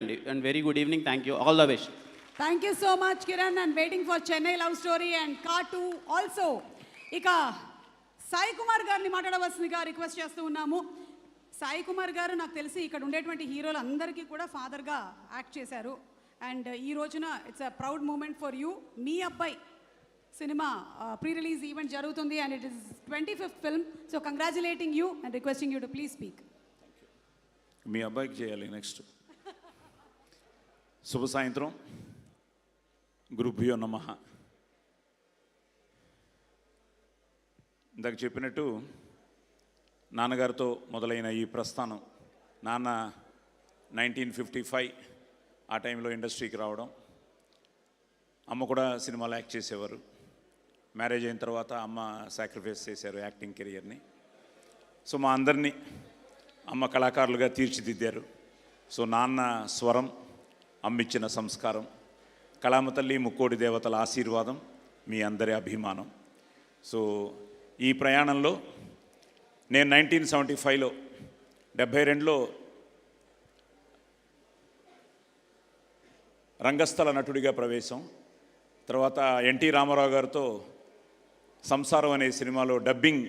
And very good evening. Thank you. All the best. Thank you so much, Kiran, and waiting for Chennai Love Story and Car 2 also. ఇక సాయి కుమార్ గారిని మాట్లాడవలసిందిగా request చేస్తూ ఉన్నాము. సాయి కుమార్ గారు నాకు తెలిసి ఇక్కడ ఉండేటువంటి హీరోలు అందరికీ కూడా ఫాదర్గా యాక్ట్ చేశారు. అండ్ ఈ రోజున it's a proud moment for you. మీ అబ్బాయి సినిమా ప్రీ రిలీజ్ ఈవెంట్ జరుగుతుంది and it is 25th film. So congratulating you and requesting you to please speak. మీ అబ్బాయికి చేయాలి నెక్స్ట్. శుభ సాయంత్రం. గురుభ్యో నమః. ఇందాక చెప్పినట్టు నాన్నగారితో మొదలైన ఈ ప్రస్థానం, నాన్న 1955 ఆ టైంలో ఇండస్ట్రీకి రావడం, అమ్మ కూడా సినిమాలో యాక్ట్ చేసేవారు. మ్యారేజ్ అయిన తర్వాత అమ్మ సాక్రిఫైస్ చేశారు యాక్టింగ్ కెరియర్ని. సో మా అందరినీ అమ్మ కళాకారులుగా తీర్చిదిద్దారు. సో నాన్న స్వరం, అమ్మిచ్చిన సంస్కారం, కళామ తల్లి ముక్కోడి దేవతల ఆశీర్వాదం, మీ అందరి అభిమానం. సో ఈ ప్రయాణంలో నేను 1975లో 72లో రంగస్థల నటుడిగా ప్రవేశం, తర్వాత ఎన్టీ రామారావు గారితో సంసారం అనే సినిమాలో డబ్బింగ్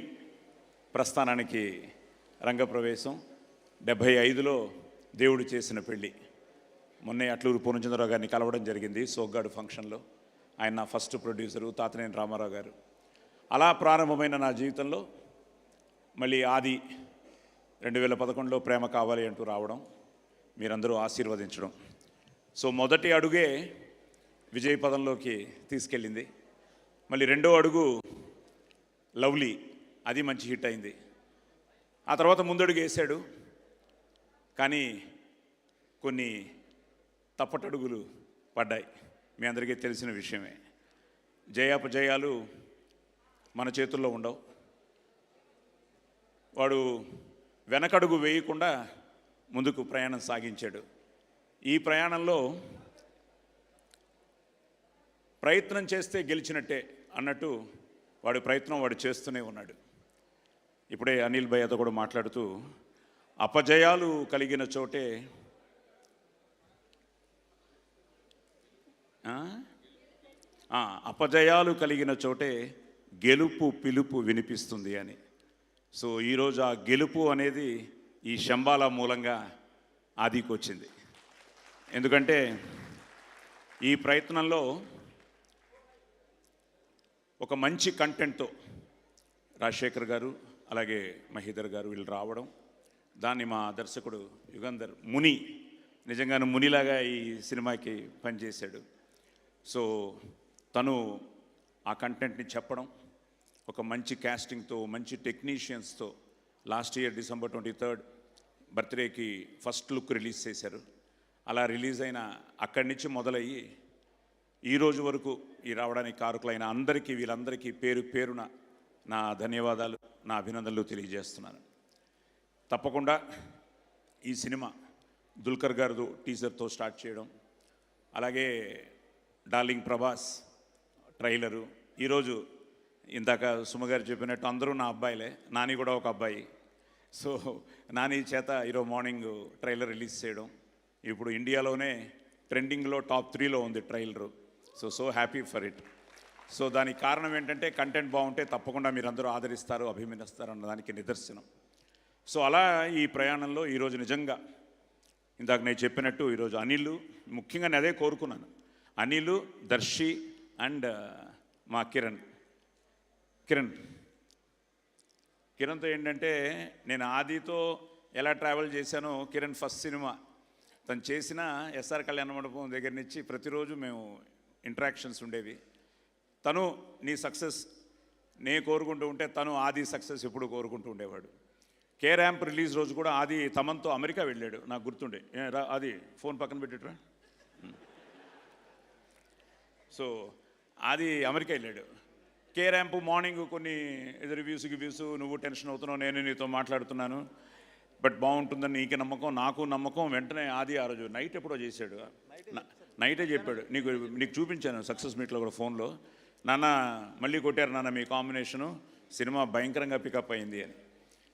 ప్రస్థానానికి రంగప్రవేశం, 75లో దేవుడు చేసిన పెళ్ళి. మొన్నే అట్లూరు పూర్ణచంద్రరావు గారిని కలవడం జరిగింది సోగ్గాడు ఫంక్షన్లో. ఆయన నా ఫస్ట్ ప్రొడ్యూసరు, తాతనేని రామారావు గారు. అలా ప్రారంభమైన నా జీవితంలో మళ్ళీ ఆది 2011లో ప్రేమ కావాలి అంటూ రావడం, మీరందరూ ఆశీర్వదించడం. సో మొదటి అడుగే విజయ పదంలోకి తీసుకెళ్ళింది. మళ్ళీ రెండో అడుగు లవ్లీ, అది మంచి హిట్ అయింది. ఆ తర్వాత ముందడుగు వేశాడు, కానీ కొన్ని తప్పటడుగులు పడ్డాయి. మీ అందరికీ తెలిసిన విషయమే. జయాపజయాలు మన చేతుల్లో ఉండవు. వాడు వెనకడుగు వేయకుండా ముందుకు ప్రయాణం సాగించాడు. ఈ ప్రయాణంలో ప్రయత్నం చేస్తే గెలిచినట్టే అన్నట్టు వాడి ప్రయత్నం వాడు చేస్తూనే ఉన్నాడు. ఇప్పుడే అనిల్ భయ్యతో కూడా మాట్లాడుతూ, అపజయాలు కలిగిన చోటే అపజయాలు కలిగిన చోటే గెలుపు పిలుపు వినిపిస్తుంది అని. సో ఈరోజు ఆ గెలుపు అనేది ఈ శంబాల మూలంగా ఆదికి వచ్చింది. ఎందుకంటే ఈ ప్రయత్నంలో ఒక మంచి కంటెంట్తో రాజశేఖర్ గారు అలాగే మహీధర్ గారు వీళ్ళు రావడం, దాన్ని మా దర్శకుడు యుగంధర్ ముని నిజంగానే మునిలాగా ఈ సినిమాకి పనిచేశాడు. సో తను ఆ కంటెంట్ని చెప్పడం, ఒక మంచి క్యాస్టింగ్తో, మంచి టెక్నీషియన్స్తో లాస్ట్ ఇయర్ December 23 బర్త్డేకి ఫస్ట్ లుక్ రిలీజ్ చేశారు. అలా రిలీజ్ అయిన అక్కడి నుంచి మొదలయ్యి ఈరోజు వరకు ఈ రావడానికి కారకులైన అందరికీ, వీళ్ళందరికీ పేరు పేరున నా ధన్యవాదాలు, నా అభినందనలు తెలియజేస్తున్నాను. తప్పకుండా ఈ సినిమా దుల్కర్ గారు టీజర్తో స్టార్ట్ చేయడం, అలాగే డార్లింగ్ ప్రభాస్ ట్రైలరు, ఈరోజు ఇందాక సుమగారు చెప్పినట్టు అందరూ నా అబ్బాయిలే, నాని కూడా ఒక అబ్బాయి. సో నాని చేత ఈరోజు మార్నింగ్ ట్రైలర్ రిలీజ్ చేయడం, ఇప్పుడు ఇండియాలోనే ట్రెండింగ్లో టాప్ 3లో ఉంది trailer. So happy for it. So దానికి కారణం ఏంటంటే కంటెంట్ బాగుంటే తప్పకుండా మీరందరూ ఆదరిస్తారు, అభిమానిస్తారు అన్నదానికి నిదర్శనం. సో అలా ఈ ప్రయాణంలో ఈరోజు నిజంగా ఇందాక నేను చెప్పినట్టు ఈరోజు అనిల్, ముఖ్యంగా నేను అదే కోరుకున్నాను, అనిల్, దర్శి అండ్ మా కిరణ్తో ఏంటంటే నేను ఆదితో ఎలా ట్రావెల్ చేశానో, కిరణ్ ఫస్ట్ సినిమా తను చేసిన ఎస్ఆర్ కళ్యాణ మండపం దగ్గర నుంచి ప్రతిరోజు మేము ఇంటరాక్షన్స్ ఉండేవి. తను నీ సక్సెస్ నేను కోరుకుంటూ ఉంటే తను ఆది సక్సెస్ ఎప్పుడు కోరుకుంటూ ఉండేవాడు. కే ర్యాంప్ రిలీజ్ రోజు కూడా ఆది తమన్తో అమెరికా వెళ్ళాడు, నాకు గుర్తుండే. అది ఫోన్ పక్కన పెట్టిట్రా. సో అది అమెరికా వెళ్ళాడు. కే ర్యాంప్ మార్నింగ్ కొన్ని రివ్యూస్ నువ్వు టెన్షన్ అవుతున్నావు, నేను నీతో మాట్లాడుతున్నాను, బట్ బాగుంటుందని నీకు నమ్మకం, నాకు నమ్మకం. వెంటనే ఆది ఆ రోజు నైట్ ఎప్పుడో చేశాడు, నైటే చెప్పాడు, నీకు చూపించాను సక్సెస్ మీట్లో కూడా ఫోన్లో, నాన్న మళ్ళీ కొట్టారు నాన్న మీ కాంబినేషను, సినిమా భయంకరంగా పికప్ అయింది అని.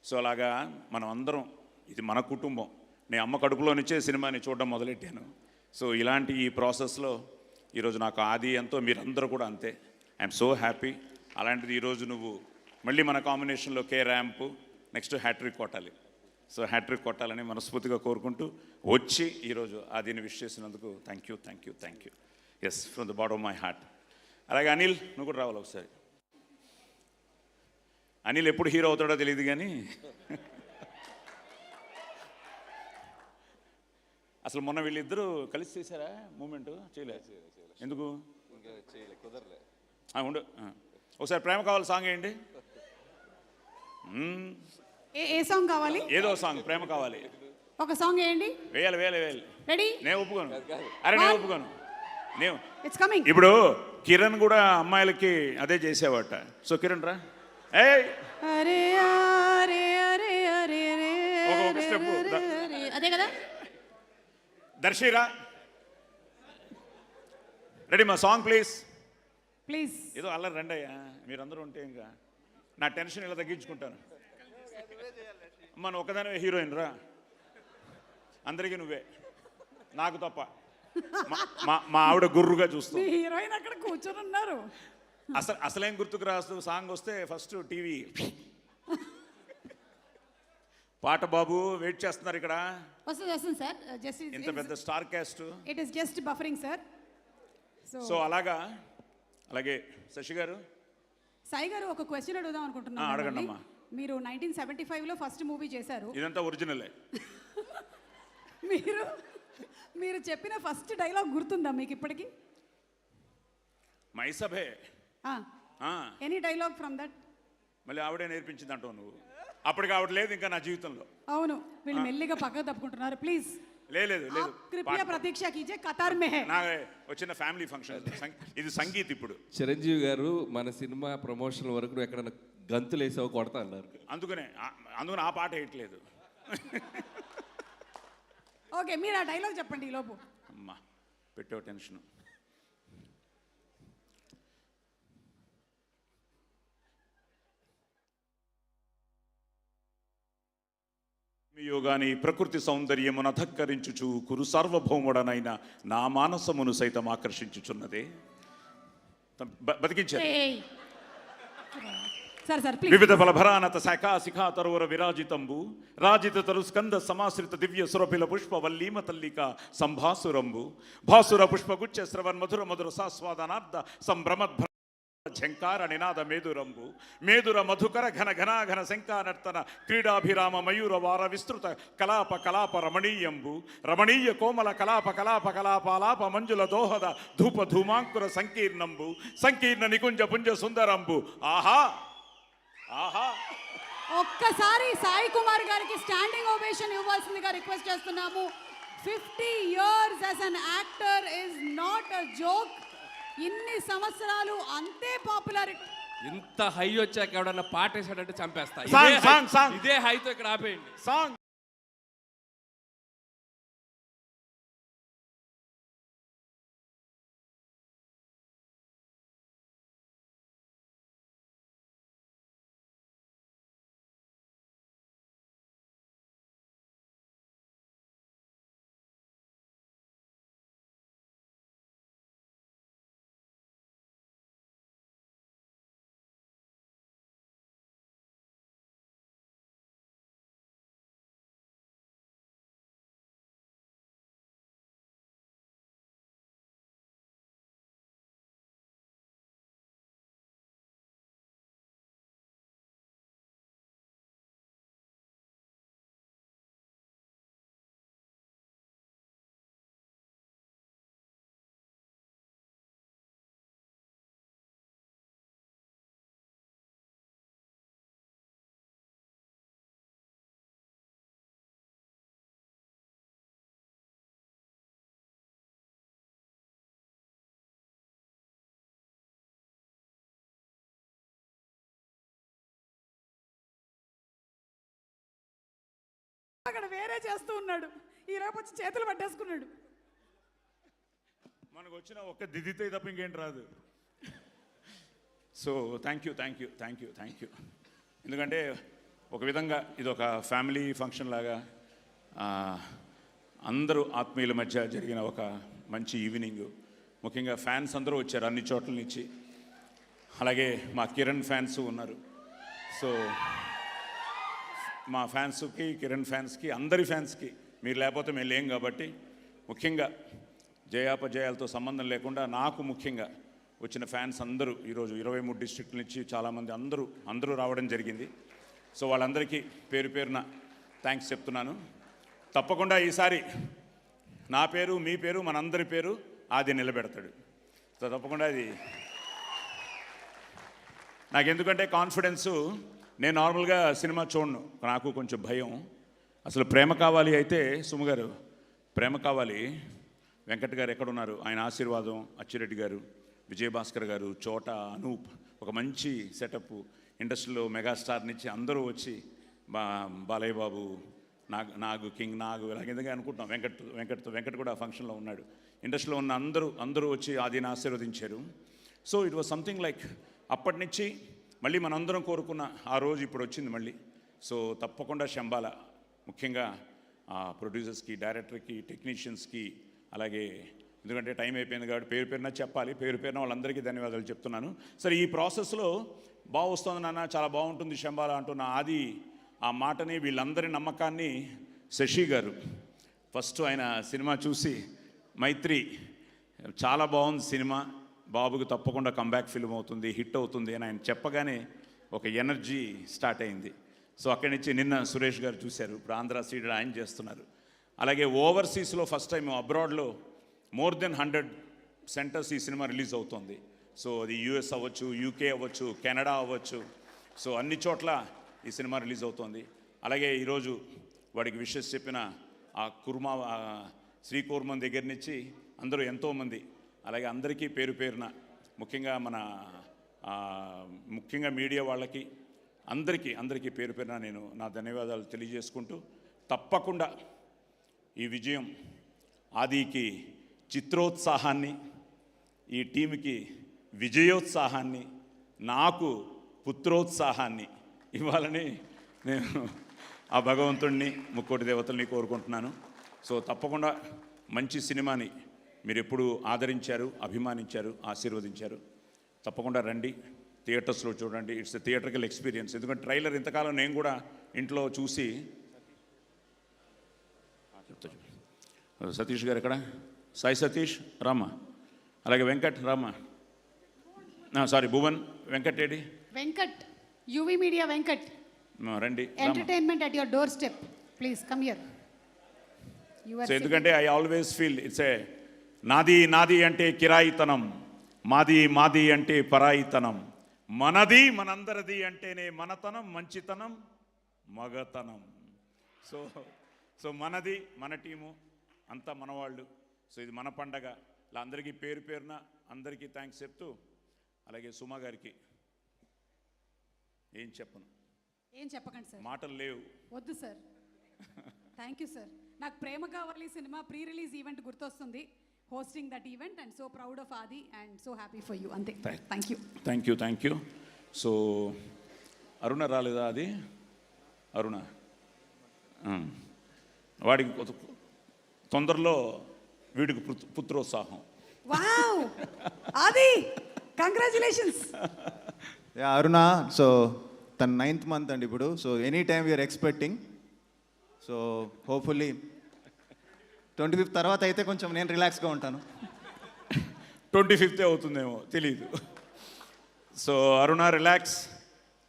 సో అలాగా మనం అందరం, ఇది మన కుటుంబం, నేను అమ్మ కడుపులో నుంచే సినిమాని చూడడం మొదలెట్టాను. సో ఇలాంటి ఈ ప్రాసెస్లో ఈరోజు నాకు ఆది ఎంతో, మీరందరూ కూడా అంతే. I'm so happy. అలాంటిది ఈరోజు నువ్వు మళ్ళీ మన కాంబినేషన్లో కే ర్యాంప్, నెక్స్ట్ హ్యాట్రిక్ కొట్టాలి. సో హ్యాట్రిక్ కొట్టాలని మనస్ఫూర్తిగా కోరుకుంటూ వచ్చి ఈరోజు ఆదిని విష్ చేసినందుకు thank you, thank you, thank you. Yes, from the bottom of my heart. అలాగే అనిల్, నువ్వు కూడా రావాలి ఒకసారి. అనిల్ ఎప్పుడు హీరో అవుతాడో తెలియదు కానీ అసలు మొన్న వీళ్ళిద్దరూ కలిసి చేశారా మూమెంట్? చేయలేదు. ఎందుకు? ఉండు, ఒకసారి ప్రేమ కావాలి సాంగ్ వేయండి. ఏ సాంగ్ కావాలి? ఏదో సాంగ్, ప్రేమ కావాలి. ఒక సాంగ్ వేయండి. వేయాలి వేయాలి వేయాలి. రెడీ? నేను ఒప్పుకోను. అరే నేను ఒప్పుకోను. నేను ఇట్స్ కమింగ్. ఇప్పుడు కిరణ్ కూడా అమ్మాయిలకి అదే చేసేవాట. సో కిరణ్ రా. ఏ అరే అరే అరే అరే అరే ఒక స్టెప్. అదే కదా. దర్శిరా రెడీ? మా సాంగ్ ప్లీజ్. ప్లీజ్. ఏదో అల్లరి రండి అయ్యా, మీరందరూ ఉంటే ఇంకా నా టెన్షన్ ఇలా తగ్గించుకుంటాను. అమ్మ నువ్వు ఒకదానివే హీరోయిన్ రా, అందరికీ నువ్వే, నాకు తప్ప. మా ఆవిడ గుర్రుగా చూస్తాం. హీరోయిన్ అక్కడ కూర్చొని ఉన్నారు. అసలేం గుర్తుకు రాస్తూ సాంగ్ వస్తే ఫస్ట్ టీవీ పాట. బాబు వెయిట్ చేస్తున్నారు ఇక్కడ. వస్తుంది సార్. జస్ట్ ఇంత పెద్ద star cast. It is just buffering sir. So అలాగే శశి గారు, సాయి గారు ఒక క్వశ్చన్ అడుగుదాం అనుకుంటున్నాను. అడగండి అమ్మా. మీరు 1975లో ఫస్ట్ మూవీ చేశారు. ఇదంతా ఒరిజినలే. మీరు చెప్పిన ఫస్ట్ డైలాగ్ గుర్తుందా మీకు ఇప్పటికి? మైసభే. Any dialogue from that? మళ్ళీ ఆవిడే నేర్పించింది అంటావు నువ్వు. అప్పటికి ఆవిడ లేదు ఇంకా నా జీవితంలో. అవును, వీళ్ళు మెల్లిగా పక్కకు తప్పుకుంటున్నారు. ప్లీజ్ లేదు కృపయా ప్రతీక్ష కీజే, కతార్ మే హై. నా వచ్చిన ఫ్యామిలీ ఫంక్షన్ ఇది సంగీత్. ఇప్పుడు చిరంజీవి గారు మన సినిమా ప్రమోషన్ వరకు ఎక్కడన్నా గంతులు వేసావు కొడతా అన్నారు. అందుకనే ఆ పాట వేయట్లేదు. ఓకే, మీరు ఆ డైలాగ్ చెప్పండి ఈ లోపు. అమ్మా పెట్టావు టెన్షన్. యోగాని ప్రకృతి సౌందర్యమున ధక్కరించుచు కురు సార్వభౌముడనైన నా మానసమును సైతం ఆకర్షించుచున్నదే. బతికించారు. వివిధ ఫలభరానత శాఖా శిఖా తరువర విరాజితంబు రాజిత తరు స్కంద సమాశ్రిత దివ్య సురభిల పుష్ప వల్లీమ తల్లిక సంభాసురంబు భాసుర పుష్పగుచ్చ శ్రవన్ మధుర మధుర సాస్వాదనార్థ సంభ్రమద్భ ఝంకార నినాద మేదుర మధుకర ఘన ఘనాఘన శంకానర్తన క్రీడాభిరామ మయూర వార విస్తృత కలాప రమణీయ కోమల కలాపాలాప మంజుల దోహద ధూప ధూమాంకుర సంకీర్ణ నికుంజ పుంజ సుందరంబు. ఆహా. ఒక్కసారి సాయి కుమార్ గారికి స్టాండింగ్ ఓవేషన్ ఇవ్వాల్సిందిగా రిక్వెస్ట్ చేస్తున్నాము. 50 years as an actor is not a joke. ఇన్ని సంవత్సరాలు అంతే పాపులారిటీ. ఇంత హై వచ్చాక ఎవడన్నా పాట వేసాడంటే చంపేస్తా. ఇదే హైతో ఇక్కడ ఆపేయండి సాంగ్. అక్కడ వేరే చేస్తూ ఉన్నాడు, ఈ రేపు వచ్చి చేతులు పట్టేసుకున్నాడు. మనకు వచ్చిన ఒక్క దిదితే తప్ప ఇంకేంటి రాదు. So thank you. ఎందుకంటే ఒక విధంగా ఇది ఒక ఫ్యామిలీ ఫంక్షన్ లాగా అందరూ ఆత్మీయుల మధ్య జరిగిన ఒక మంచి ఈవినింగ్. ముఖ్యంగా ఫ్యాన్స్ అందరూ వచ్చారు అన్ని చోట్ల నుంచి. అలాగే మా కిరణ్ ఫ్యాన్స్ ఉన్నారు. సో మా ఫ్యాన్స్కి, కిరణ్ ఫ్యాన్స్కి, అందరి ఫ్యాన్స్కి, మీరు లేకపోతే మేము లేం కాబట్టి, ముఖ్యంగా జయాపజయాలతో సంబంధం లేకుండా నాకు ముఖ్యంగా వచ్చిన ఫ్యాన్స్ అందరూ ఈరోజు 23 డిస్ట్రిక్ట్ల నుంచి చాలామంది అందరూ రావడం జరిగింది. సో వాళ్ళందరికీ పేరు పేరున థ్యాంక్స్ చెప్తున్నాను. తప్పకుండా ఈసారి నా పేరు, మీ పేరు, మనందరి పేరు ఆది నిలబెడతాడు. సో తప్పకుండా అది నాకెందుకంటే కాన్ఫిడెన్సు. నేను నార్మల్గా సినిమా చూడను, నాకు కొంచెం భయం. అసలు ప్రేమ కావాలి అయితే సుమ గారు, ప్రేమ కావాలి వెంకట్ గారు ఎక్కడున్నారు, ఆయన ఆశీర్వాదం, అచ్చిరెడ్డి గారు, విజయభాస్కర్ గారు, చోట, అనూప్, ఒక మంచి సెటప్, ఇండస్ట్రీలో మెగాస్టార్ నుంచి అందరూ వచ్చి బాలయ్య బాబు, నాగు కింగ్ నాగు ఇలాగ అనుకుంటున్నాం. వెంకట్ కూడా ఫంక్షన్లో ఉన్నాడు. ఇండస్ట్రీలో ఉన్న అందరూ వచ్చి ఆదిని ఆశీర్వదించారు. So it was something like అప్పటి నుంచి మళ్ళీ మనందరం కోరుకున్న ఆ రోజు ఇప్పుడు వచ్చింది మళ్ళీ. సో తప్పకుండా శంబాల, ముఖ్యంగా ప్రొడ్యూసర్స్కి, డైరెక్టర్కి, టెక్నీషియన్స్కి, అలాగే ఎందుకంటే టైం అయిపోయింది కాబట్టి పేరు పేరున చెప్పాలి. పేరు పేరున వాళ్ళందరికీ ధన్యవాదాలు చెప్తున్నాను. సరే, ఈ ప్రాసెస్లో బాగా వస్తుంది నాన్న, చాలా బాగుంటుంది శంబాల అంటున్న ఆది ఆ మాటని, వీళ్ళందరి నమ్మకాన్ని శశి గారు ఫస్ట్ ఆయన సినిమా చూసి, మైత్రి చాలా బాగుంది సినిమా, బాబుకి తప్పకుండా కంబ్యాక్ ఫిల్మ్ అవుతుంది, హిట్ అవుతుంది అని ఆయన చెప్పగానే ఒక ఎనర్జీ స్టార్ట్ అయింది. సో అక్కడి నుంచి నిన్న సురేష్ గారు చూశారు, ఇప్పుడు ఆంధ్ర సీడెడ్ ఆయన చేస్తున్నారు. అలాగే ఓవర్సీస్లో ఫస్ట్ టైం అబ్రాడ్లో మోర్ దెన్ 100 సెంటర్స్ ఈ సినిమా రిలీజ్ అవుతుంది. సో అది యూఎస్ అవ్వచ్చు, యూకే అవ్వచ్చు, కెనడా అవ్వచ్చు, సో అన్ని చోట్ల ఈ సినిమా రిలీజ్ అవుతుంది. అలాగే ఈరోజు వాడికి విషెస్ చెప్పిన ఆ శ్రీకూర్మం దగ్గర నుంచి అందరూ ఎంతోమంది, అలాగే అందరికీ పేరు పేరున, ముఖ్యంగా మీడియా వాళ్ళకి అందరికీ పేరు పేరున నేను నా ధన్యవాదాలు తెలియజేసుకుంటూ, తప్పకుండా ఈ విజయం ఆదికి చిత్రోత్సాహాన్ని, ఈ టీంకి విజయోత్సాహాన్ని, నాకు పుత్రోత్సాహాన్ని ఇవ్వాలని నేను ఆ భగవంతుడిని, ముక్కోటి దేవతల్ని కోరుకుంటున్నాను. సో తప్పకుండా మంచి సినిమాని మీరు ఎప్పుడు ఆదరించారు, అభిమానించారు, ఆశీర్వదించారు. తప్పకుండా రండి, థియేటర్స్లో చూడండి. It's a theatrical experience. ఎందుకంటే ట్రైలర్ ఇంతకాలం నేను కూడా ఇంట్లో చూసి, సతీష్ గారు ఎక్కడ, సాయి సతీష్ రామా, అలాగే వెంకట్ రామా, సారీ భువన్, వెంకట్ ఏడి, వెంకట్, యువి మీడియా వెంకట్, రండి. Entertainment at your door step, please come here. So ఎందుకంటే I always feel it's a నాది అంటే కిరాయితనం, మాది అంటే పరాయితనం, మనది మనందరిది అంటేనే మనతనం, మంచితనం, మగతనం. సో మనది, మన టీము అంతా మనవాళ్ళు. సో ఇది మన పండగ. ఇలా అందరికీ పేరు పేరున అందరికీ థ్యాంక్స్ చెప్తూ, అలాగే సుమా గారికి ఏం చెప్పకండి సార్, మాటలు లేవు. వద్దు సార్. Thank you sir. నాకు Prema Kavali cinema pre release event గుర్తొస్తుంది, hosting that event, and so proud of Aadi and so happy for you. అంతే. Thank you. సో అరుణ రాలేదా? అది అరుణ, వాడికి తొందరలో వీడికి పుత్రోత్సాహం. Wow Aadi, congratulations. Aruna, so తన 9th month అండి ఇప్పుడు. So any time we are expecting. So hopefully 25th తర్వాత అయితే కొంచెం నేను రిలాక్స్గా ఉంటాను. 25th అవుతుందేమో తెలియదు. సో అరుణ రిలాక్స్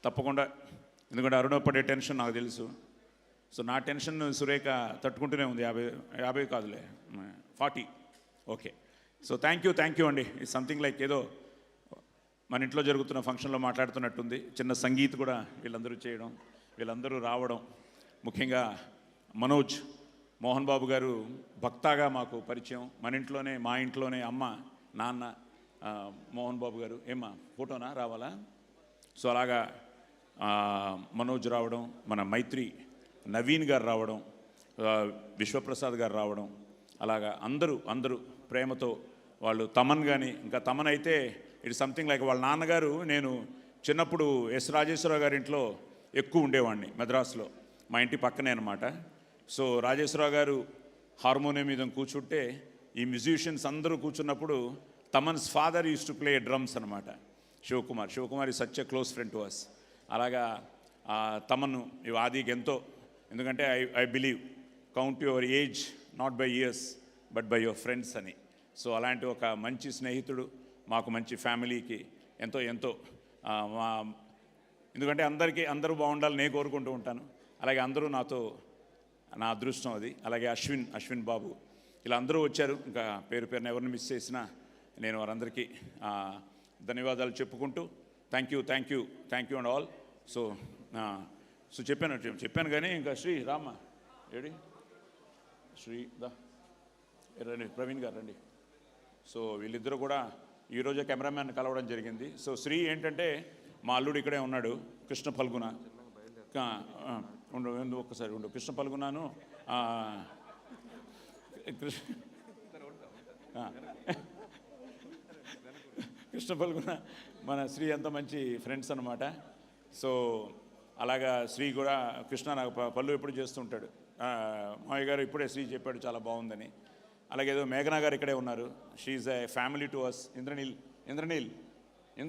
తప్పకుండా, ఎందుకంటే అరుణ పడే టెన్షన్ నాకు తెలుసు. సో నా టెన్షన్ సురేఖ తట్టుకుంటూనే ఉంది. 50 కాదులే, 40. ఓకే. సో థ్యాంక్ యూ అండి. ఇట్స్ సంథింగ్ లైక్ ఏదో మన ఇంట్లో జరుగుతున్న ఫంక్షన్లో మాట్లాడుతున్నట్టుంది. చిన్న సంగీత్ కూడా వీళ్ళందరూ చేయడం, వీళ్ళందరూ రావడం. ముఖ్యంగా మోహన్ బాబు గారు భక్తాగా మాకు పరిచయం. మా ఇంట్లోనే అమ్మ, నాన్న, మోహన్ బాబు గారు. ఏమ్మా ఫోటోనా రావాలా? సో అలాగా మనోజ్ రావడం, మన మైత్రి నవీన్ గారు రావడం, విశ్వప్రసాద్ గారు రావడం, అలాగా అందరూ ప్రేమతో వాళ్ళు. తమన్ కానీ, ఇంకా తమన్ అయితే ఇట్స్ సంథింగ్ లైక్ వాళ్ళ నాన్నగారు. నేను చిన్నప్పుడు ఎస్ రాజేశ్వరరావు గారి ఇంట్లో ఎక్కువ ఉండేవాడిని, మద్రాసులో, మా ఇంటి పక్కనే అనమాట. సో రాజేశ్వరరావు గారు హార్మోనియం మీద కూర్చుంటే ఈ మ్యూజిషియన్స్ అందరూ కూర్చున్నప్పుడు Thaman's father used to play drums అనమాట. శివకుమార్ ఈ such a close friend to us. అలాగా తమను ఆదికి ఎంతో, ఎందుకంటే I believe count your age not by years but by your friends అని. సో అలాంటి ఒక మంచి స్నేహితుడు మాకు, మంచి ఫ్యామిలీకి ఎంతో ఎంతో మా, ఎందుకంటే అందరూ బాగుండాలని నేను కోరుకుంటూ ఉంటాను. అలాగే అందరూ నాతో, నా అదృష్టం అది. అలాగే అశ్విన్ బాబు, ఇలా అందరూ వచ్చారు. ఇంకా పేరున ఎవరిని మిస్ చేసినా నేను వారందరికీ ధన్యవాదాలు చెప్పుకుంటూ thank you and all. So చెప్పాను కానీ ఇంకా శ్రీ రామ్మ ఏడి, శ్రీ రండి, ప్రవీణ్ గారు రండి. సో వీళ్ళిద్దరూ కూడా ఈరోజే కెమెరామ్యాన్ కలవడం జరిగింది. సో శ్రీ ఏంటంటే మా అల్లుడు ఇక్కడే ఉన్నాడు, కృష్ణ ఫల్గుణ. ఒక్కసారి కృష్ణ ఫల్గుణను కృష్ణ ఫల్గుణ మన శ్రీ అంత మంచి ఫ్రెండ్స్ అనమాట. సో అలాగా శ్రీ కూడా కృష్ణ నాకు పళ్ళు ఎప్పుడు చేస్తుంటాడు. మావయ్య గారు ఇప్పుడే శ్రీ చెప్పాడు చాలా బాగుందని. అలాగే ఏదో మేఘనా గారు ఇక్కడే ఉన్నారు. She's a family to us.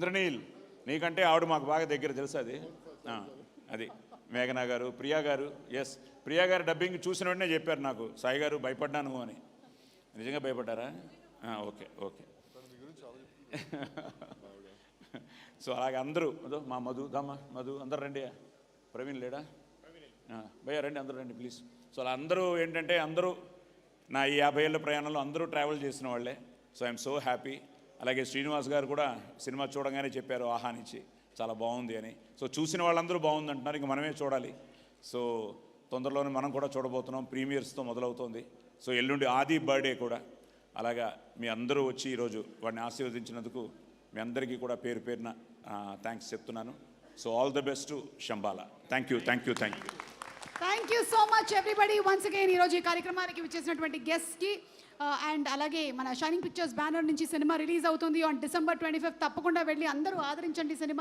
Indraneel నీకంటే ఆవిడ మాకు బాగా దగ్గర తెలుసు. అది మేఘనా గారు, ప్రియా గారు. ఎస్, ప్రియా గారు డబ్బింగ్ చూసిన వెంటనే చెప్పారు నాకు, సాయి గారు భయపడ్డాను అని. నిజంగా భయపడ్డారా? ఓకే. సో అలాగే అందరూ మా మధు అందరు రండి. ప్రవీణ్ లేడా? భయ్యా రండి, అందరూ రండి ప్లీజ్. సో అలా అందరూ ఏంటంటే అందరూ నా ఈ 50 ఏళ్ళ ప్రయాణంలో అందరూ ట్రావెల్ చేసిన వాళ్ళే. So I'm so happy. అలాగే శ్రీనివాస్ గారు కూడా సినిమా చూడగానే చెప్పారు ఆహానించి చాలా బాగుంది అని. సో చూసిన వాళ్ళందరూ బాగుంది అంటున్నారు, ఇంక మనమే చూడాలి. సో తొందరలోనే మనం కూడా చూడబోతున్నాం. ప్రీమియర్స్తో మొదలవుతోంది. సో ఎల్లుండి ఆది బర్త్డే కూడా. అలాగా మీ అందరూ వచ్చి ఈరోజు వాడిని ఆశీర్వదించినందుకు మీ అందరికీ కూడా పేరున థ్యాంక్స్ చెప్తున్నాను. So all the best to Shambhala. Thank you. Thank you so much everybody. Once again ఈరోజు ఈ కార్యక్రమానికి విచ్చేసినటువంటి గెస్ట్కి అండ్ అలాగే మన షైనింగ్ పిక్చర్స్ బ్యానర్ నుంచి సినిమా రిలీజ్ అవుతుంది ఆన్ December 25. తప్పకుండా వెళ్ళి అందరూ ఆదరించండి సినిమా.